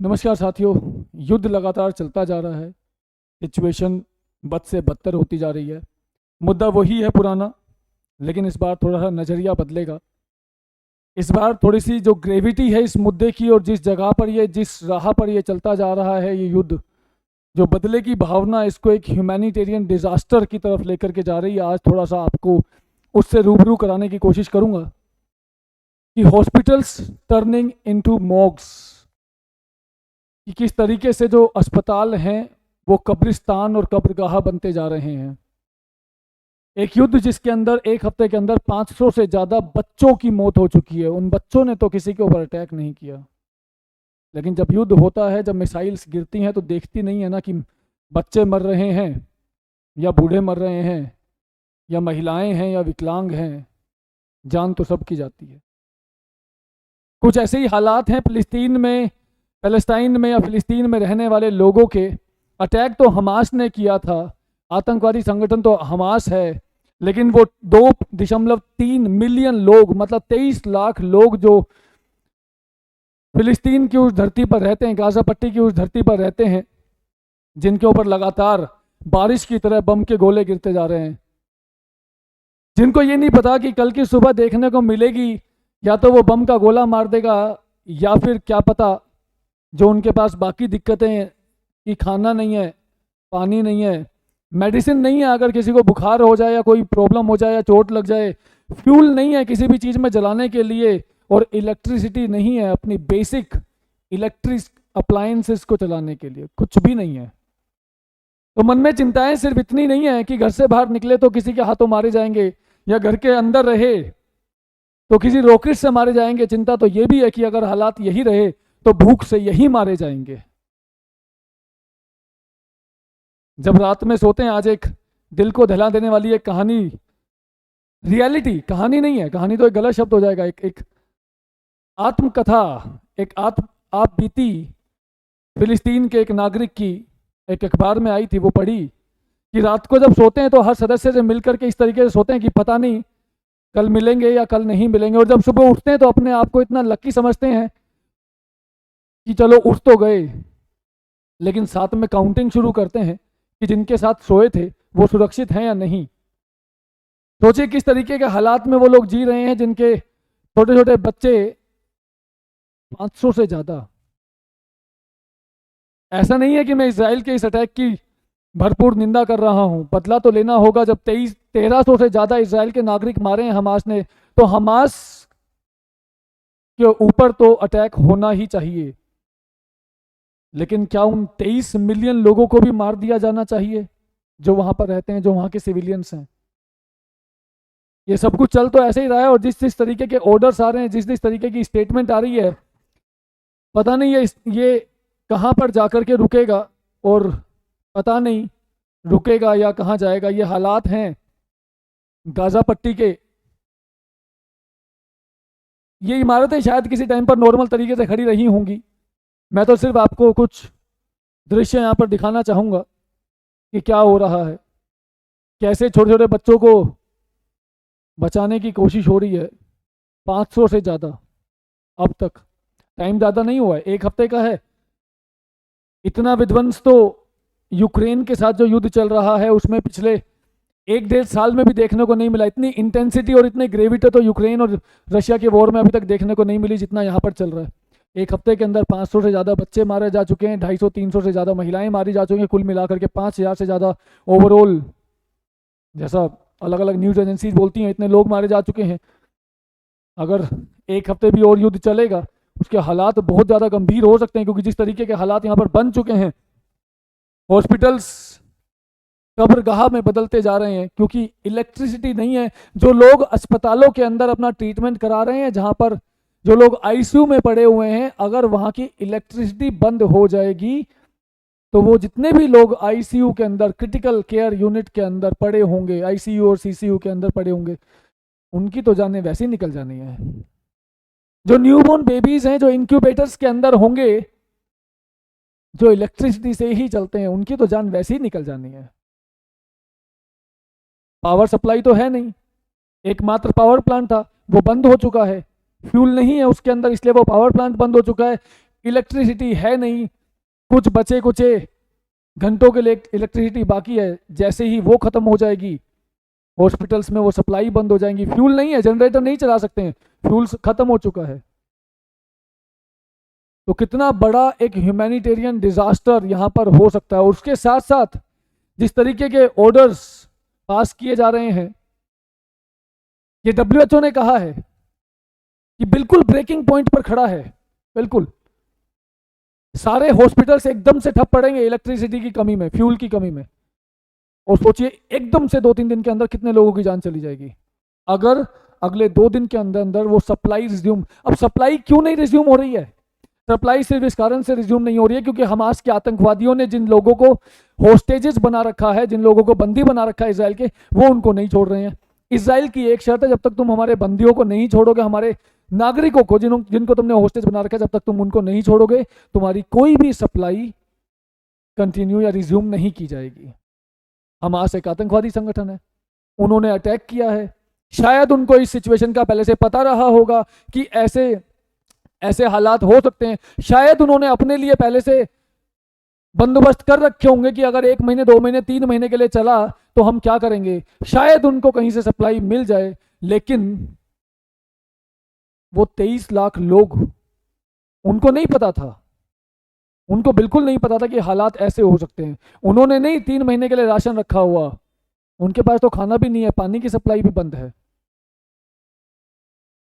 नमस्कार साथियों। युद्ध लगातार चलता जा रहा है। सिचुएशन बद से बदतर होती जा रही है। मुद्दा वही है पुराना, लेकिन इस बार थोड़ा सा नज़रिया बदलेगा। इस बार थोड़ी सी जो ग्रेविटी है इस मुद्दे की और जिस जगह पर ये जिस राह पर ये चलता जा रहा है ये युद्ध, जो बदले की भावना इसको एक ह्यूमैनिटेरियन डिजास्टर की तरफ लेकर के जा रही है। आज थोड़ा सा आपको उससे रूबरू कराने की कोशिश करूंगा कि हॉस्पिटल्स टर्निंग इनटू मॉर्ग्स, कि किस तरीके से जो अस्पताल हैं वो कब्रिस्तान और कब्रगाह बनते जा रहे हैं। एक युद्ध जिसके अंदर एक हफ्ते के अंदर 500 से ज़्यादा बच्चों की मौत हो चुकी है। उन बच्चों ने तो किसी के ऊपर अटैक नहीं किया, लेकिन जब युद्ध होता है, जब मिसाइल्स गिरती हैं तो देखती नहीं है ना कि बच्चे मर रहे हैं या बूढ़े मर रहे हैं या महिलाएं हैं या विकलांग हैं। जान तो सबकी जाती है। कुछ ऐसे ही हालात हैं पैलेस्टाइन में या फिलिस्तीन में रहने वाले लोगों के। अटैक तो हमास ने किया था, आतंकवादी संगठन तो हमास है, लेकिन वो 2.3 मिलियन लोग, मतलब 23 लाख लोग जो फिलिस्तीन की उस धरती पर रहते हैं, गाजा पट्टी की उस धरती पर रहते हैं, जिनके ऊपर लगातार बारिश की तरह बम के गोले गिरते जा रहे हैं, जिनको ये नहीं पता कि कल की सुबह देखने को मिलेगी या तो वो बम का गोला मार देगा या फिर क्या पता जो उनके पास बाकी दिक्कतें कि खाना नहीं है, पानी नहीं है, मेडिसिन नहीं है, अगर किसी को बुखार हो जाए या कोई प्रॉब्लम हो जाए या चोट लग जाए, फ्यूल नहीं है किसी भी चीज़ में जलाने के लिए, और इलेक्ट्रिसिटी नहीं है अपनी बेसिक इलेक्ट्रिक अप्लायंसेस को चलाने के लिए, कुछ भी नहीं है। तो मन में चिंताएं सिर्फ इतनी नहीं है कि घर से बाहर निकले तो किसी के हाथों मारे जाएंगे या घर के अंदर रहे तो किसी रॉकेट से मारे जाएंगे। चिंता तो ये भी है कि अगर हालात यही रहे तो भूख से यही मारे जाएंगे। जब रात में सोते हैं, आज एक दिल को दहला देने वाली एक कहानी, रियलिटी कहानी नहीं है, कहानी तो एक गलत शब्द हो जाएगा, एक आत्मकथा, एक आप बीती फिलिस्तीन के एक नागरिक की एक अखबार में आई थी। वो पढ़ी कि रात को जब सोते हैं तो हर सदस्य से मिलकर के इस तरीके से सोते हैं कि पता नहीं कल मिलेंगे या कल नहीं मिलेंगे, और जब सुबह उठते हैं तो अपने आप को इतना लकी समझते हैं कि चलो उठ तो गए, लेकिन साथ में काउंटिंग शुरू करते हैं कि जिनके साथ सोए थे वो सुरक्षित हैं या नहीं। सोचिए किस तरीके के हालात में वो लोग जी रहे हैं, जिनके छोटे छोटे बच्चे 500 से ज़्यादा। ऐसा नहीं है कि मैं इसराइल के इस अटैक की भरपूर निंदा कर रहा हूं, बदला तो लेना होगा। जब 1300 से ज़्यादा इसराइल के नागरिक मारे हैं हमास ने, तो हमास के ऊपर तो अटैक होना ही चाहिए, लेकिन क्या उन 23 मिलियन लोगों को भी मार दिया जाना चाहिए जो वहां पर रहते हैं, जो वहां के सिविलियंस हैं? ये सब कुछ चल तो ऐसे ही रहा है, और जिस जिस तरीके के ऑर्डर्स आ रहे हैं, जिस जिस तरीके की स्टेटमेंट आ रही है, पता नहीं ये कहां पर जाकर के रुकेगा, और पता नहीं रुकेगा या कहां जाएगा। ये हालात हैं गाजा पट्टी के। ये इमारतें शायद किसी टाइम पर नॉर्मल तरीके से खड़ी रही होंगी। मैं तो सिर्फ आपको कुछ दृश्य यहाँ पर दिखाना चाहूँगा कि क्या हो रहा है, कैसे छोटे छोटे बच्चों को बचाने की कोशिश हो रही है। 500 से ज़्यादा अब तक, टाइम ज़्यादा नहीं हुआ है, एक हफ्ते का है। इतना विध्वंस तो यूक्रेन के साथ जो युद्ध चल रहा है उसमें पिछले 1-1.5 साल में भी देखने को नहीं मिला। इतनी इंटेंसिटी और इतनी ग्रेविटी तो यूक्रेन और रशिया के वॉर में अभी तक देखने को नहीं मिली जितना यहाँ पर चल रहा है। एक हफ्ते के अंदर 500 से ज़्यादा बच्चे मारे जा चुके हैं, 250-300 से ज़्यादा महिलाएं मारी जा चुकी हैं, कुल मिलाकर के 5000 से ज़्यादा ओवरऑल, जैसा अलग अलग न्यूज़ एजेंसीज बोलती हैं, इतने लोग मारे जा चुके हैं। अगर एक हफ्ते भी और युद्ध चलेगा उसके हालात बहुत ज़्यादा गंभीर हो सकते हैं, क्योंकि जिस तरीके के हालात यहाँ पर बन चुके हैं, हॉस्पिटल्स कब्रगाह में बदलते जा रहे हैं क्योंकि इलेक्ट्रिसिटी नहीं है। जो लोग अस्पतालों के अंदर अपना ट्रीटमेंट करा रहे हैं, जहाँ पर जो लोग आईसीयू में पड़े हुए हैं, अगर वहाँ की इलेक्ट्रिसिटी बंद हो जाएगी तो वो जितने भी लोग आईसीयू के अंदर, क्रिटिकल केयर यूनिट के अंदर पड़े होंगे, आईसीयू और सीसीयू के अंदर पड़े होंगे, उनकी तो जानें वैसे ही निकल जानी है। जो न्यूबॉर्न बेबीज हैं, जो इंक्यूबेटर्स के अंदर होंगे, जो इलेक्ट्रिसिटी से ही चलते हैं, उनकी तो जान वैसे ही निकल जानी है। पावर सप्लाई तो है नहीं, एकमात्र पावर प्लांट था वो बंद हो चुका है, फ्यूल नहीं है उसके अंदर, इसलिए वो पावर प्लांट बंद हो चुका है। इलेक्ट्रिसिटी है नहीं, कुछ बचे कुचे घंटों के लिए इलेक्ट्रिसिटी बाकी है, जैसे ही वो खत्म हो जाएगी हॉस्पिटल्स में वो सप्लाई बंद हो जाएंगी। फ्यूल नहीं है, जनरेटर नहीं चला सकते हैं, फ्यूल खत्म हो चुका है। तो कितना बड़ा एक ह्यूमैनिटेरियन डिजास्टर यहां पर हो सकता है। और उसके साथ साथ जिस तरीके के ऑर्डर्स पास किए जा रहे हैं, ये डब्ल्यूएचओ ने कहा है कि बिल्कुल ब्रेकिंग पॉइंट पर खड़ा है, बिल्कुल सारे हॉस्पिटल्स एकदम से ठप पड़ेंगे इलेक्ट्रिसिटी की कमी में, फ्यूल की कमी में। और सोचिए एकदम से 2-3 दिन के अंदर कितने लोगों की जान चली जाएगी अगर अगले 2 दिन के अंदर अंदर वो सप्लाई रिज्यूम। अब सप्लाई क्यों नहीं रिज्यूम हो रही है? सप्लाई सिर्फ इस कारण से रिज्यूम नहीं हो रही है क्योंकि हमास के आतंकवादियों ने जिन लोगों को होस्टेजेस बना रखा है, जिन लोगों को बंदी बना रखा है इसराइल के, वो उनको नहीं छोड़ रहे हैं। इसराइल की एक शर्त है, जब तक तुम हमारे बंदियों को नहीं छोड़ोगे, हमारे नागरिकों को जिनको तुमने होस्टेज बना रखा है, जब तक तुम उनको नहीं छोड़ोगे, तुम्हारी कोई भी सप्लाई कंटिन्यू या रिज्यूम नहीं की जाएगी। हमास एक आतंकवादी संगठन है, उन्होंने अटैक किया है। शायद उनको इस सिचुएशन का पहले से पता रहा होगा कि ऐसे ऐसे हालात हो सकते हैं। शायद उन्होंने अपने लिए पहले से बंदोबस्त कर रखे होंगे कि अगर 1 महीने 2 महीने 3 महीने के लिए चला तो हम क्या करेंगे। शायद उनको कहीं से सप्लाई मिल जाए, लेकिन वो 23 लाख लोग, उनको नहीं पता था, उनको बिल्कुल नहीं पता था कि हालात ऐसे हो सकते हैं। उन्होंने नहीं 3 महीने के लिए राशन रखा हुआ, उनके पास तो खाना भी नहीं है, पानी की सप्लाई भी बंद है,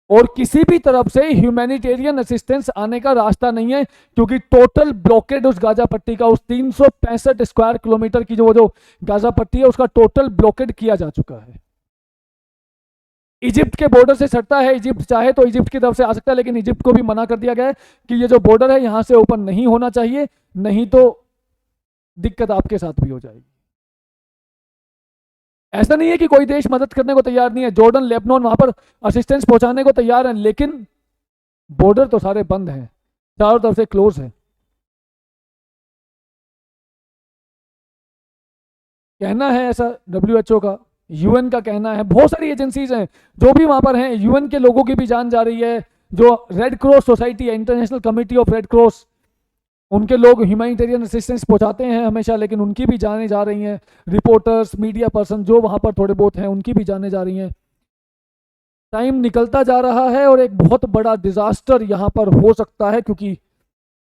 और किसी भी तरफ से ह्यूमैनिटेरियन असिस्टेंस आने का रास्ता नहीं है क्योंकि टोटल ब्लॉकेड उस गाजा पट्टी का, उस 365 स्क्वायर किलोमीटर की जो गाजा पट्टी है, उसका टोटल ब्लॉकेड किया जा चुका है। इजिप्ट के बॉर्डर से सटता है, इजिप्ट चाहे तो इजिप्ट की तरफ से आ सकता है, लेकिन इजिप्ट को भी मना कर दिया गया है कि ये जो बॉर्डर है यहां से ओपन नहीं होना चाहिए, नहीं तो दिक्कत आपके साथ भी हो जाएगी। ऐसा नहीं है कि कोई देश मदद करने को तैयार नहीं है, जॉर्डन लेबनान वहां पर असिस्टेंस पहुंचाने को तैयार है, लेकिन बॉर्डर तो सारे बंद हैं, चारों तरफ से क्लोज है। कहना है ऐसा डब्ल्यूएचओ का, यूएन का कहना है, बहुत सारी एजेंसीज हैं जो भी वहां पर हैं, यूएन के लोगों की भी जान जा रही है, जो रेड क्रॉस सोसाइटी है, international committee of red cross, उनके लोग ह्यूमैनिटेरियन असिस्टेंस पहुंचाते हैं हमेशा, लेकिन उनकी भी जाने जा रही हैं। रिपोर्टर्स, मीडिया पर्सन जो वहां पर थोड़े बहुत हैं, उनकी भी जाने जा रही हैं। टाइम निकलता जा रहा है और एक बहुत बड़ा डिजास्टर यहां पर हो सकता है क्योंकि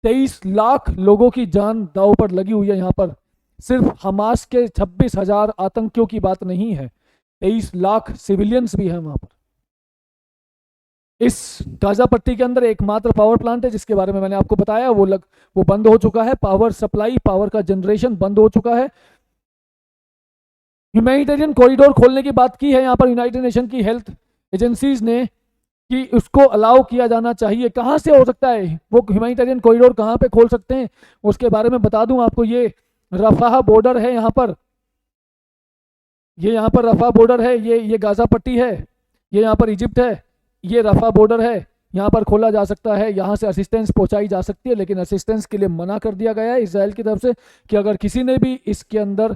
23 लाख लोगों की जान दांव पर लगी हुई है। यहां पर सिर्फ हमास के 26,000 आतंकियों की बात नहीं है, 23 लाख सिविलियंस भी हैं वहां पर। इस गाजा पट्टी के अंदर एकमात्र पावर प्लांट है जिसके बारे में मैंने आपको बताया, वो बंद हो चुका है, पावर सप्लाई, पावर का जनरेशन बंद हो चुका है। ह्यूमैनिटेरियन कॉरिडोर खोलने की बात की है यहाँ पर यूनाइटेड नेशन की हेल्थ एजेंसीज ने कि उसको अलाउ किया जाना चाहिए। कहाँ से हो सकता है वो ह्यूमैनिटेरियन कॉरिडोर, कहाँ पे खोल सकते हैं उसके बारे में बता दूं आपको। ये रफाह बॉर्डर है यहाँ पर, ये यहाँ पर रफा बॉर्डर है, ये गाजा पट्टी है, ये यहाँ पर इजिप्ट है, ये रफा बॉर्डर है, यहाँ पर खोला जा सकता है, यहाँ से असिस्टेंस पहुंचाई जा सकती है, लेकिन असिस्टेंस के लिए मना कर दिया गया है इजराइल की तरफ से कि अगर किसी ने भी इसके अंदर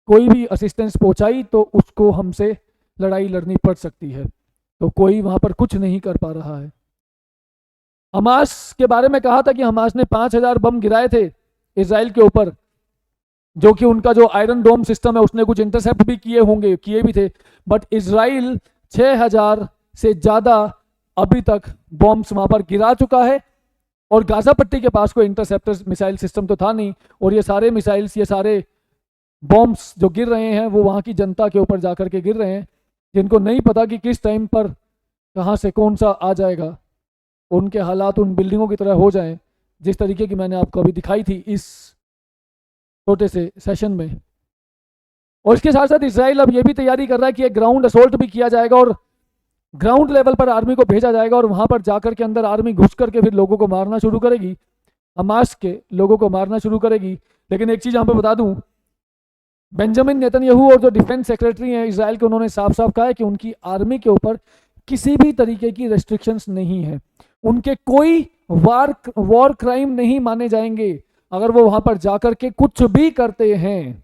कोई भी असिस्टेंस पहुंचाई तो उसको हमसे लड़ाई लड़नी पड़ सकती है। तो कोई वहां पर कुछ नहीं कर पा रहा है। हमास के बारे में कहा था कि हमास ने 5,000 बम गिराए थे इजराइल के ऊपर, जो कि उनका जो आयरन डोम सिस्टम है उसने कुछ इंटरसेप्ट भी किए होंगे, किए भी थे, बट इजराइल 6,000 से ज्यादा अभी तक बॉम्ब्स वहां पर गिरा चुका है। और गाजा पट्टी के पास कोई इंटरसेप्टर मिसाइल सिस्टम तो था नहीं, और ये सारे मिसाइल्स, ये सारे बॉम्ब्स जो गिर रहे हैं वो वहां की जनता के ऊपर जाकर के गिर रहे हैं, जिनको नहीं पता कि किस टाइम पर कहां से कौन सा आ जाएगा, उनके हालात उन बिल्डिंगों की तरह हो जाएं जिस तरीके की मैंने आपको अभी दिखाई थी इस छोटे से सेशन में। और इसके साथ साथ इसराइल अब ये भी तैयारी कर रहा है कि एक ग्राउंड असोल्ट भी किया जाएगा और ग्राउंड लेवल पर आर्मी को भेजा जाएगा, और वहां पर जाकर के अंदर आर्मी घुस करके फिर लोगों को मारना शुरू करेगी, हमास के लोगों को मारना शुरू करेगी। लेकिन एक चीज यहाँ पे बता दूं, बेंजामिन नेतन्याहू और जो डिफेंस सेक्रेटरी हैं इजराइल के, उन्होंने साफ साफ कहा है कि उनकी आर्मी के ऊपर किसी भी तरीके की रेस्ट्रिक्शंस नहीं है, उनके कोई वॉर क्राइम नहीं माने जाएंगे अगर वो वहां पर जाकर के कुछ भी करते हैं।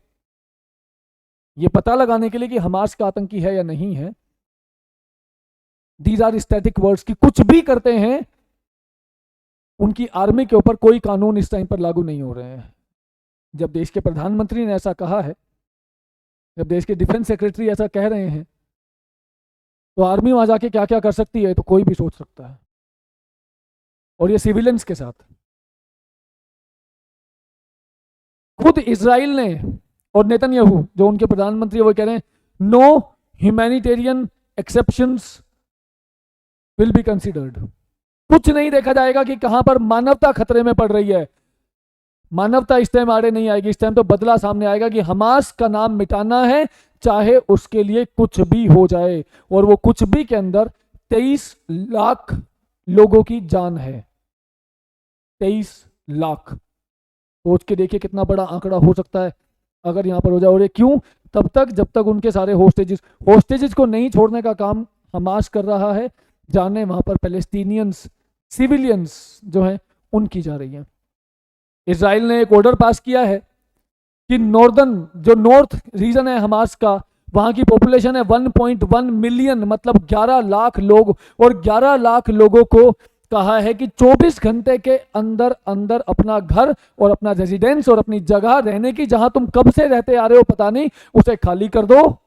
ये पता लगाने के लिए कि हमास का आतंकी है या नहीं है, दीज आर स्टैटिक वर्ड्स, कि कुछ भी करते हैं उनकी आर्मी के ऊपर कोई कानून इस टाइम पर लागू नहीं हो रहे हैं। जब देश के प्रधानमंत्री ने ऐसा कहा है, जब देश के डिफेंस सेक्रेटरी ऐसा कह रहे हैं, तो आर्मी वहां जाके क्या क्या कर सकती है तो कोई भी सोच सकता है, और ये सिविलियंस के साथ। खुद इजराइल ने और नेतन्याहू जो उनके प्रधानमंत्री वो कह रहे हैं no humanitarian exceptions will be considered. कुछ नहीं देखा जाएगा कि कहां पर मानवता खतरे में पड़ रही है। मानवता इस टाइम आड़े नहीं आएगी, इस टाइम तो बदला सामने आएगा कि हमास का नाम मिटाना है, चाहे उसके लिए कुछ भी हो जाए। और वो कुछ भी के अंदर 23 लाख लोगों की जान है। 23 लाख, सोच के देखिए कितना बड़ा आंकड़ा हो सकता है अगर यहां पर हो जाए। और ये क्यों? तब तक जब तक उनके सारे होस्टेजेस को नहीं छोड़ने का काम हमास कर रहा है, जाने वहां पर पैलेस्टीनियंस सिविलियंस जो हैं उनकी जा रही हैं। इजराइल ने एक ऑर्डर पास किया है कि नॉर्थ रीजन है हमास का, वहां की पॉपुलेशन है 1.1 मिलियन, मतलब 11 लाख लोग, और 11 लाख लोगों को कहा है कि 24 घंटे के अंदर अंदर अपना घर और अपना रेजिडेंस और अपनी जगह रहने की, जहां तुम कब से रहते आ रहे हो पता नहीं, उसे खाली कर दो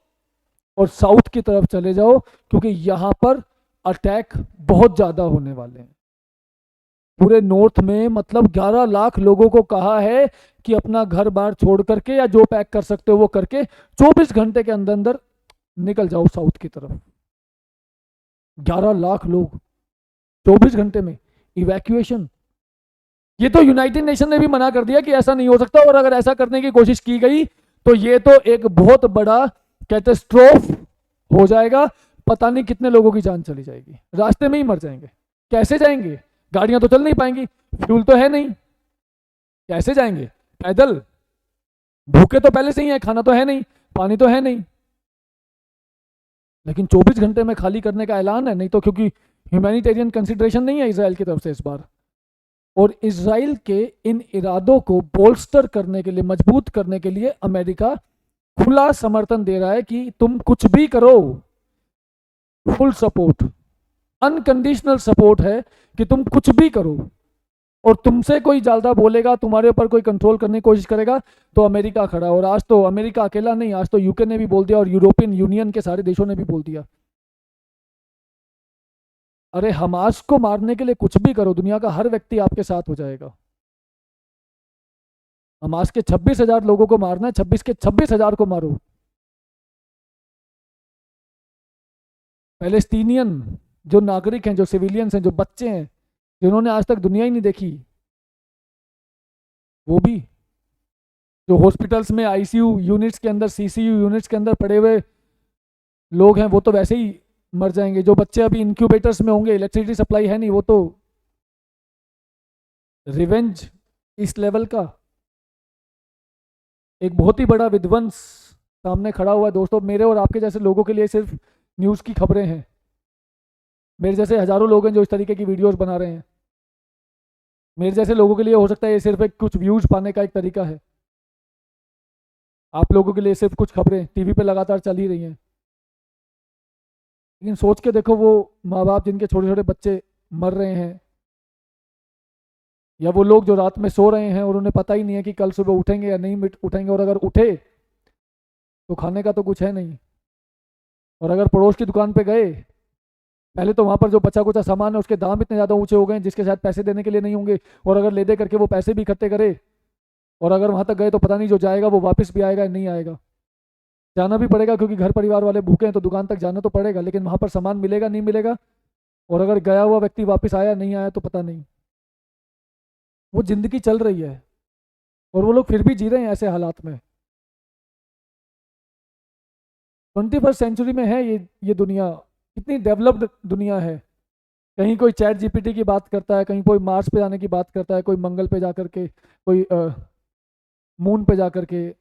और साउथ की तरफ चले जाओ, क्योंकि यहां पर अटैक बहुत ज्यादा होने वाले हैं। पूरे नॉर्थ में मतलब 11 लाख लोगों को कहा है कि अपना घर बार छोड़ करके या जो पैक कर सकते हो वो करके 24 घंटे के अंदर अंदर निकल जाओ साउथ की तरफ। 11 लाख लोग 24 घंटे में इवैक्यूएशन। ये तो यूनाइटेड नेशन ने भी मना कर दिया कि ऐसा नहीं हो सकता, और अगर ऐसा करने की कोशिश की गई तो ये तो एक बहुत बड़ा कैटास्ट्रोफ हो जाएगा। पता नहीं कितने लोगों की जान चली जाएगी, रास्ते में ही मर जाएंगे। कैसे जाएंगे? गाड़ियां तो चल नहीं पाएंगी, फ्यूल तो है नहीं, कैसे जाएंगे? पैदल। भूखे तो पहले से ही है, खाना तो है नहीं, पानी तो है नहीं, लेकिन 24 घंटे में खाली करने का ऐलान है। नहीं तो क्योंकि ह्यूमैनिटेरियन कंसिडरेशन नहीं है इजराइल की तरफ से इस बार, और इजराइल के इन इरादों को बोल्स्टर करने के लिए, मजबूत करने के लिए अमेरिका खुला समर्थन दे रहा है कि तुम कुछ भी करो, फुल सपोर्ट, अनकंडीशनल सपोर्ट है कि तुम कुछ भी करो। और तुमसे कोई ज्यादा बोलेगा, तुम्हारे ऊपर कोई कंट्रोल करने की कोशिश करेगा, तो अमेरिका खड़ा। और आज तो अमेरिका अकेला नहीं, आज तो यूके ने भी बोल दिया और यूरोपियन यूनियन के सारे देशों ने भी बोल दिया, अरे हमास को मारने के लिए कुछ भी करो, दुनिया का हर व्यक्ति आपके साथ हो जाएगा। हमास के 26,000 लोगों को मारना है, 26 के 26,000 को मारो। पैलेस्टीनियन जो नागरिक हैं, जो सिविलियंस हैं, जो बच्चे हैं, जिन्होंने आज तक दुनिया ही नहीं देखी, वो भी, जो हॉस्पिटल्स में आईसीयू यूनिट्स के अंदर, सीसीयू यूनिट्स के अंदर पड़े हुए लोग हैं, वो तो वैसे ही मर जाएंगे। जो बच्चे अभी इंक्यूबेटर्स में होंगे, इलेक्ट्रिसिटी सप्लाई है नहीं, वो तो रिवेंज इस लेवल का। एक बहुत ही बड़ा विध्वंस सामने खड़ा हुआ है दोस्तों। मेरे और आपके जैसे लोगों के लिए सिर्फ न्यूज़ की खबरें हैं, मेरे जैसे हजारों लोग हैं जो इस तरीके की वीडियोस बना रहे हैं। मेरे जैसे लोगों के लिए हो सकता है ये सिर्फ एक कुछ व्यूज पाने का एक तरीका है, आप लोगों के लिए सिर्फ कुछ खबरें टीवी पे लगातार चल ही रही हैं। लेकिन सोच के देखो, वो माँ बाप जिनके छोटे छोटे बच्चे मर रहे हैं, या वो लोग जो रात में सो रहे हैं और उन्हें पता ही नहीं है कि कल सुबह उठेंगे या नहीं उठेंगे, और अगर उठे तो खाने का तो कुछ है नहीं, और अगर पड़ोस की दुकान पे गए, पहले तो वहां पर जो बचा कुचा सामान है उसके दाम इतने ज़्यादा ऊंचे हो गए जिसके शायद पैसे देने के लिए नहीं होंगे, और अगर ले दे करके वो पैसे भी इकट्ठे करे, और अगर वहां तक गए तो पता नहीं जो जाएगा वो वापस भी आएगा या नहीं आएगा। जाना भी पड़ेगा क्योंकि घर परिवार वाले भूखे हैं, तो दुकान तक जाना तो पड़ेगा, लेकिन वहां पर सामान मिलेगा नहीं मिलेगा, और अगर गया हुआ व्यक्ति वापस आया नहीं आया तो पता नहीं। वो जिंदगी चल रही है और वो लोग फिर भी जी रहे हैं ऐसे हालात में। 21st सेंचुरी में है ये दुनिया, कितनी डेवलप्ड दुनिया है। कहीं कोई चैट जीपीटी की बात करता है, कहीं कोई मार्स पे जाने की बात करता है, कोई मंगल पे जाकर के, कोई मून पे जाकर के,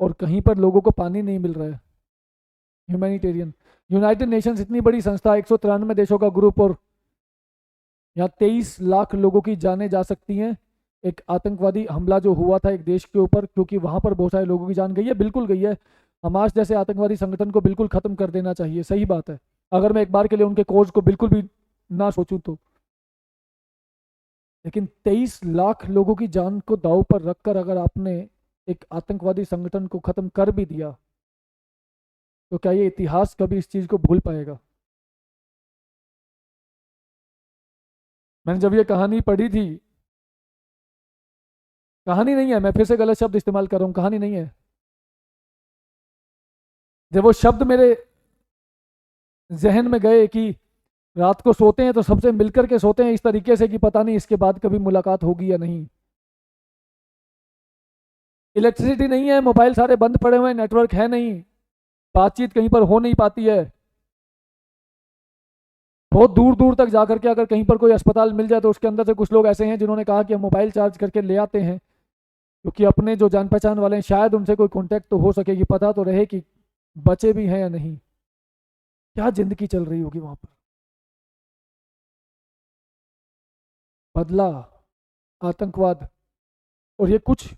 और कहीं पर लोगों को पानी नहीं मिल रहा है। ह्यूमैनिटेरियन यूनाइटेड नेशंस इतनी बड़ी संस्था, 193 देशों का ग्रुप, और यहाँ 23 लाख लोगों की जानें जा सकती हैं। एक आतंकवादी हमला जो हुआ था एक देश के ऊपर, क्योंकि वहां पर बहुत सारे लोगों की जान गई है, बिल्कुल गई है। हमास जैसे आतंकवादी संगठन को बिल्कुल खत्म कर देना चाहिए, सही बात है। अगर मैं एक बार के लिए उनके कोज को बिल्कुल भी ना सोचूं तो। लेकिन 23 लाख लोगों की जान को दांव पर रखकर अगर आपने एक आतंकवादी संगठन को खत्म कर भी दिया, तो क्या ये इतिहास कभी इस चीज को भूल पाएगा? मैंने जब ये कहानी पढ़ी थी, कहानी नहीं है, मैं फिर से गलत शब्द इस्तेमाल कर रहा हूं, कहानी नहीं है, जब वो शब्द मेरे जहन में गए कि रात को सोते हैं तो सबसे मिलकर के सोते हैं इस तरीके से कि पता नहीं इसके बाद कभी मुलाकात होगी या नहीं। इलेक्ट्रिसिटी नहीं है, मोबाइल सारे बंद पड़े हुए हैं, नेटवर्क है नहीं, बातचीत कहीं पर हो नहीं पाती है। बहुत दूर दूर तक जाकर के अगर कहीं पर कोई अस्पताल मिल जाए तो उसके अंदर से कुछ लोग ऐसे हैं जिन्होंने कहा कि हम मोबाइल चार्ज करके ले आते हैं, क्योंकि अपने जो जान पहचान वाले हैं शायद उनसे कोई कांटेक्ट तो हो सके कि पता तो रहे कि बचे भी हैं या नहीं। क्या जिंदगी चल रही होगी वहां पर। बदला, आतंकवाद, और ये कुछ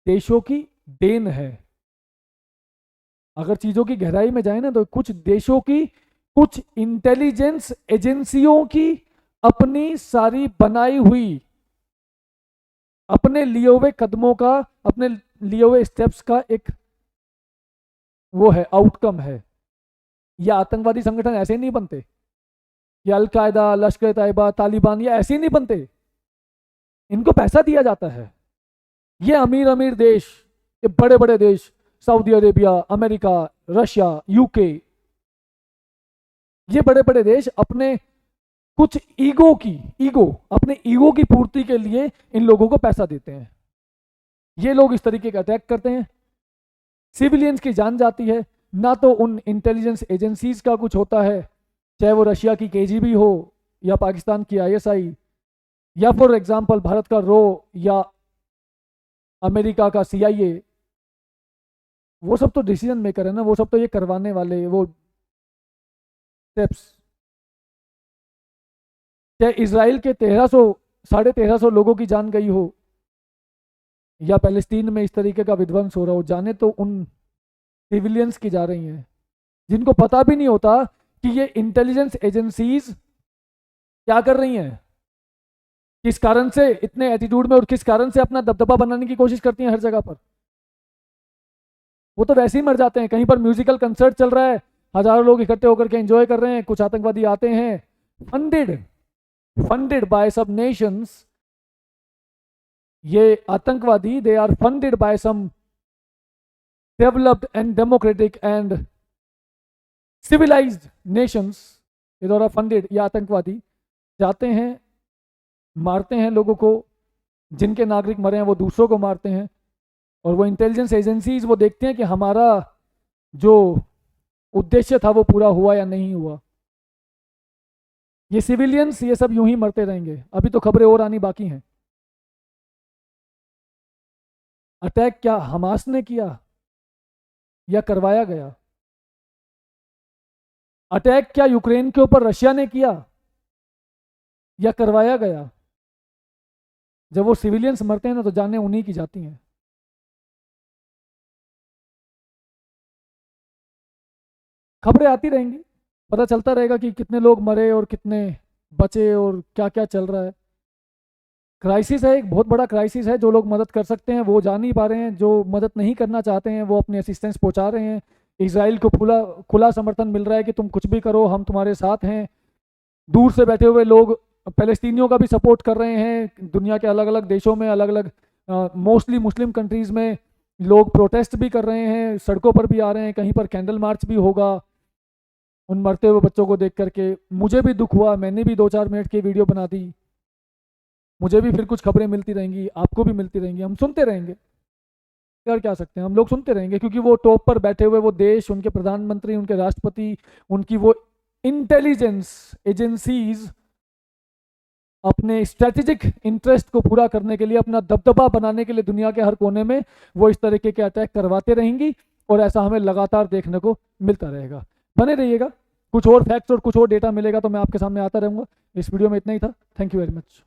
देशों की देन है। अगर चीजों की गहराई में जाए ना तो कुछ देशों की, कुछ इंटेलिजेंस एजेंसियों की अपनी सारी बनाई हुई, अपने लिए हुए कदमों का, अपने लिए हुए स्टेप्स का एक वो है, आउटकम है। ये आतंकवादी संगठन ऐसे नहीं बनते, ये अलकायदा, लश्कर तैयबा, तालिबान, ये ऐसे नहीं बनते। इनको पैसा दिया जाता है। ये अमीर अमीर देश, ये बड़े बड़े देश, Saudi Arabia, America, Russia, UK, ये बड़े बड़े देश अपने कुछ अपने ईगो की पूर्ति के लिए इन लोगों को पैसा देते हैं। ये लोग इस तरीके का अटैक करते हैं, सिविलियंस की जान जाती है। ना तो उन इंटेलिजेंस एजेंसीज का कुछ होता है, चाहे वो रशिया की केजीबी हो या पाकिस्तान की आईएसआई या फॉर एग्जांपल भारत का रो या अमेरिका का सीआईए। वो सब तो डिसीजन मेकर है ना, वो सब तो ये करवाने वाले, वो स्टेप्स। चाहे इसराइल के 1300 लोगों की जान गई हो या पैलेस्टीन में इस तरीके का विध्वंस हो रहा हो, जाने तो उन सिविलियंस की जा रही हैं जिनको पता भी नहीं होता कि ये इंटेलिजेंस एजेंसीज क्या कर रही हैं, किस कारण से इतने एटीट्यूड में और किस कारण से अपना दबदबा बनाने की कोशिश करती हैं हर जगह पर। वो तो वैसे ही मर जाते हैं। कहीं पर म्यूजिकल कंसर्ट चल रहा है, हजारों लोग इकट्ठे होकर के एंजॉय कर रहे हैं, कुछ आतंकवादी आते हैं, फंडेड बाय सब नेशंस। ये आतंकवादी, they are funded by some developed and democratic and civilised nations. ये द्वारा फंडेड ये आतंकवादी जाते हैं, मारते हैं लोगों को, जिनके नागरिक मरे हैं वो दूसरों को मारते हैं, और वो इंटेलिजेंस एजेंसीज वो देखते हैं कि हमारा जो उद्देश्य था वो पूरा हुआ या नहीं हुआ। ये सिविलियंस ये सब यूं ही मरते रहेंगे। अभी तो खबरें और आनी बाकी हैं। अटैक क्या हमास ने किया या करवाया गया? अटैक क्या यूक्रेन के ऊपर रशिया ने किया या करवाया गया? जब वो सिविलियंस मरते हैं ना तो जाने उन्हीं की जाती हैं। खबरें आती रहेंगी, पता चलता रहेगा कि कितने लोग मरे और कितने बचे और क्या क्या चल रहा है। क्राइसिस है, एक बहुत बड़ा क्राइसिस है। जो लोग मदद कर सकते हैं वो जा नहीं पा रहे हैं, जो मदद नहीं करना चाहते हैं वो अपनी असिस्टेंस पहुंचा रहे हैं। इसराइल को खुला समर्थन मिल रहा है कि तुम कुछ भी करो, हम तुम्हारे साथ हैं। दूर से बैठे हुए लोग पैलेस्तीनियों का भी सपोर्ट कर रहे हैं। दुनिया के अलग अलग देशों में, अलग अलग मोस्टली मुस्लिम कंट्रीज़ में लोग प्रोटेस्ट भी कर रहे हैं, सड़कों पर भी आ रहे हैं, कहीं पर कैंडल मार्च भी होगा उन मरते हुए बच्चों को देख करके। मुझे भी दुख हुआ, मैंने भी 2-4 मिनट की वीडियो बना दी। मुझे भी फिर कुछ खबरें मिलती रहेंगी, आपको भी मिलती रहेंगी, हम सुनते रहेंगे। कर क्या सकते हैं, हम लोग सुनते रहेंगे, क्योंकि वो टॉप पर बैठे हुए वो देश, उनके प्रधानमंत्री, उनके राष्ट्रपति, उनकी वो इंटेलिजेंस एजेंसीज अपने स्ट्रेटेजिक इंटरेस्ट को पूरा करने के लिए, अपना दबदबा बनाने के लिए दुनिया के हर कोने में वो इस तरीके के अटैक करवाते रहेंगी, और ऐसा हमें लगातार देखने को मिलता रहेगा। बने रहिएगा, कुछ और फैक्ट्स और कुछ और डेटा मिलेगा तो मैं आपके सामने आता रहूँगा। इस वीडियो में इतना ही था। Thank you very much.